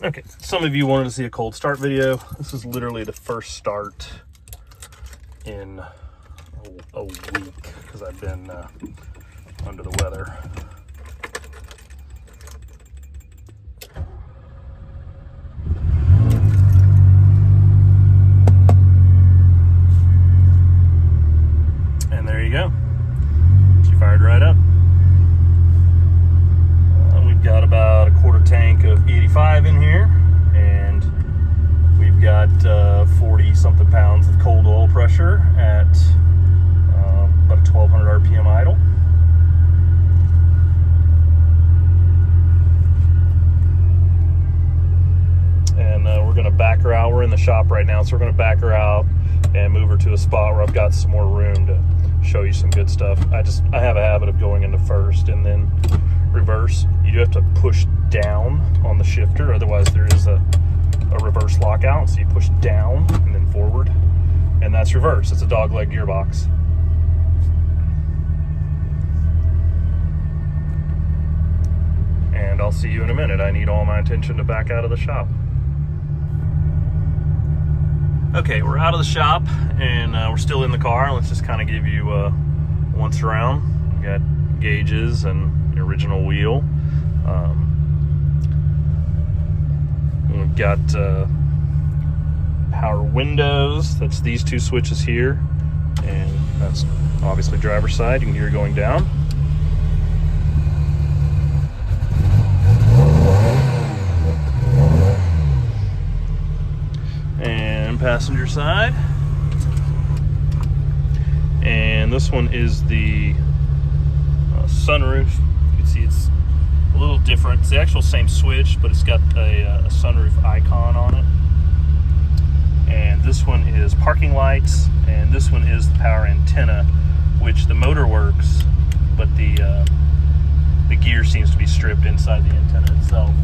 Okay, some of you wanted to see a cold start video. This is literally the first start in a week because I've been under the weather. And there you go. She fired right up. We've got about a quarter tank of 85 in here, and we've got 40 something pounds of cold oil pressure at about a 1200 RPM idle. And we're going to back her out. We're in the shop right now, so we're going to back her out and move her to a spot where I've got some more room to show you some good stuff. I have a habit of going into first and then reverse. You do have to push down on the shifter, otherwise there is a reverse lockout. So you push down and then forward, and that's reverse. It's a dogleg gearbox. And I'll see you in a minute. I need all my attention to back out of the shop. Okay, we're out of the shop and we're still in the car. Let's just kind of give you once around. We got gauges and the original wheel. We've got power windows. That's these two switches here, and that's obviously driver's side. You can hear it going down. And passenger side. And this one is the sunroof. You can see it's a little different. It's the actual same switch, but it's got a sunroof icon on it. And this one is parking lights, and this one is the power antenna, which the motor works, but the gear seems to be stripped inside the antenna itself.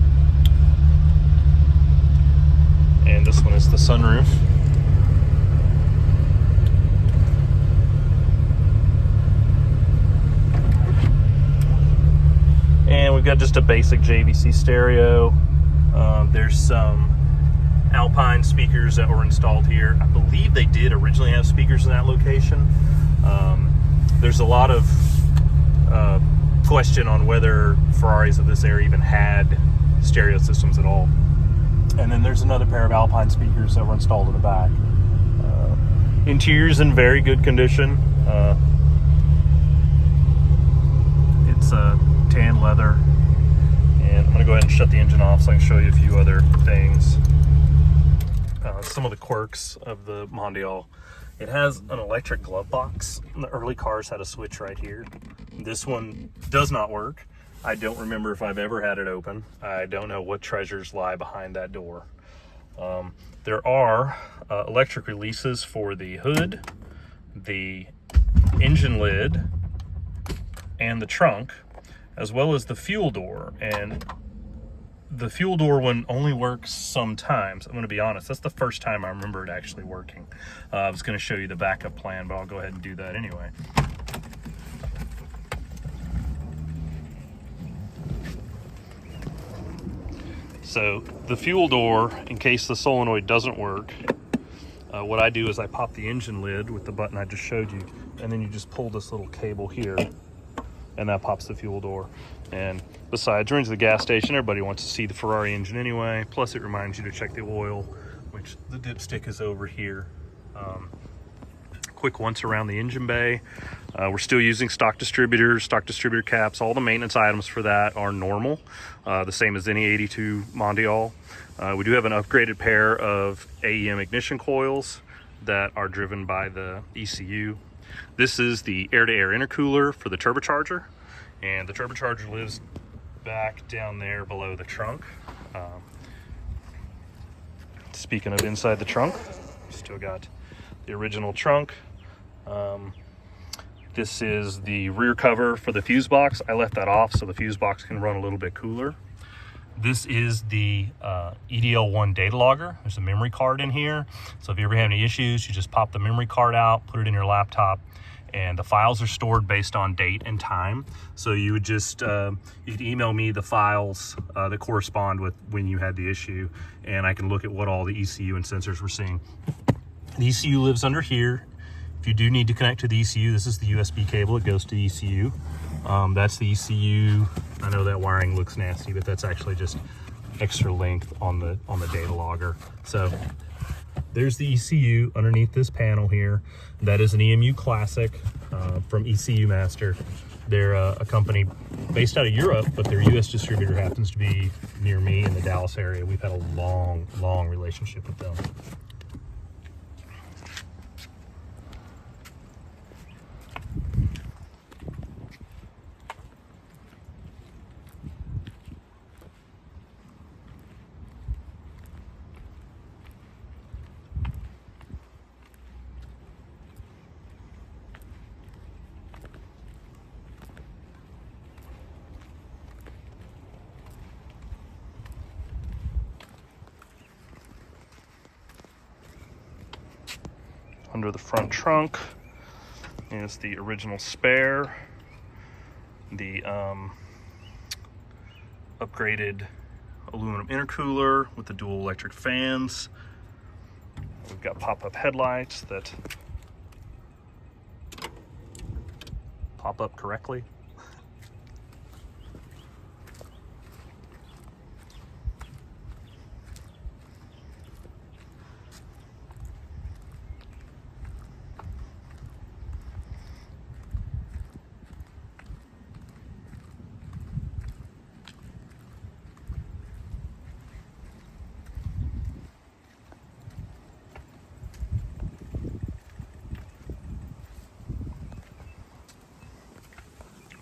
And this one is the sunroof. And we've got just a basic JVC stereo. There's some Alpine speakers that were installed here. I believe they did originally have speakers in that location. There's a lot of question on whether Ferraris of this era even had stereo systems at all. And then there's another pair of Alpine speakers that were installed in the back. Interior's in very good condition. It's tan leather. And I'm going to go ahead and shut the engine off so I can show you a few other things. Some of the quirks of the Mondial. It has an electric glove box. The early cars had a switch right here. This one does not work. I don't remember if I've ever had it open. I don't know what treasures lie behind that door. There are electric releases for the hood, the engine lid, and the trunk, as well as the fuel door. And the fuel door one only works sometimes. I'm going to be honest, that's the first time I remember it actually working. I was going to show you the backup plan, but I'll go ahead and do that anyway. So the fuel door, in case the solenoid doesn't work, what I do is I pop the engine lid with the button I just showed you, and then you just pull this little cable here, and that pops the fuel door. And besides, we're into the gas station. Everybody wants to see the Ferrari engine anyway. Plus, it reminds you to check the oil, which the dipstick is over here. Quick once around the engine bay. We're still using stock distributors, stock distributor caps. All the maintenance items for that are normal, the same as any 82 Mondial. We do have an upgraded pair of AEM ignition coils that are driven by the ECU. This is the air-to-air intercooler for the turbocharger, and the turbocharger lives back down there below the trunk. Speaking of inside the trunk, still got the original trunk. This is the rear cover for the fuse box. I left that off so the fuse box can run a little bit cooler. This is the EDL1 data logger. There's a memory card in here. So if you ever have any issues, you just pop the memory card out, put it in your laptop, and the files are stored based on date and time. So you would just, you could email me the files that correspond with when you had the issue, and I can look at what all the ECU and sensors we're seeing. The ECU lives under here. If you do need to connect to the ECU, this is the USB cable. It goes to the ECU. That's the ECU. I know that wiring looks nasty, but that's actually just extra length on the data logger. So there's the ECU underneath this panel here. That is an EMU Classic from ECU Master. They're a company based out of Europe, but their US distributor happens to be near me in the Dallas area. We've had a long relationship with them. Under the front trunk is the original spare, the upgraded aluminum intercooler with the dual electric fans. We've got pop-up headlights that pop up correctly.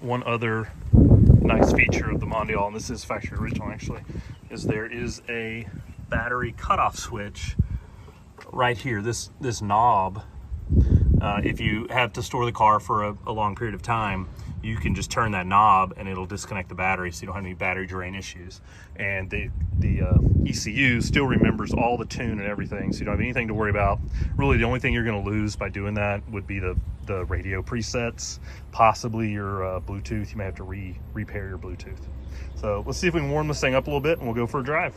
One other nice feature of the Mondial, and this is factory original actually, is there is a battery cutoff switch right here. This knob, if you have to store the car for a long period of time, you can just turn that knob and it'll disconnect the battery, so you don't have any battery drain issues. And the ECU still remembers all the tune and everything, so you don't have anything to worry about. Really, the only thing you're going to lose by doing that would be the radio presets, possibly your Bluetooth. You may have to repair your Bluetooth. So let's see if we can warm this thing up a little bit and we'll go for a drive.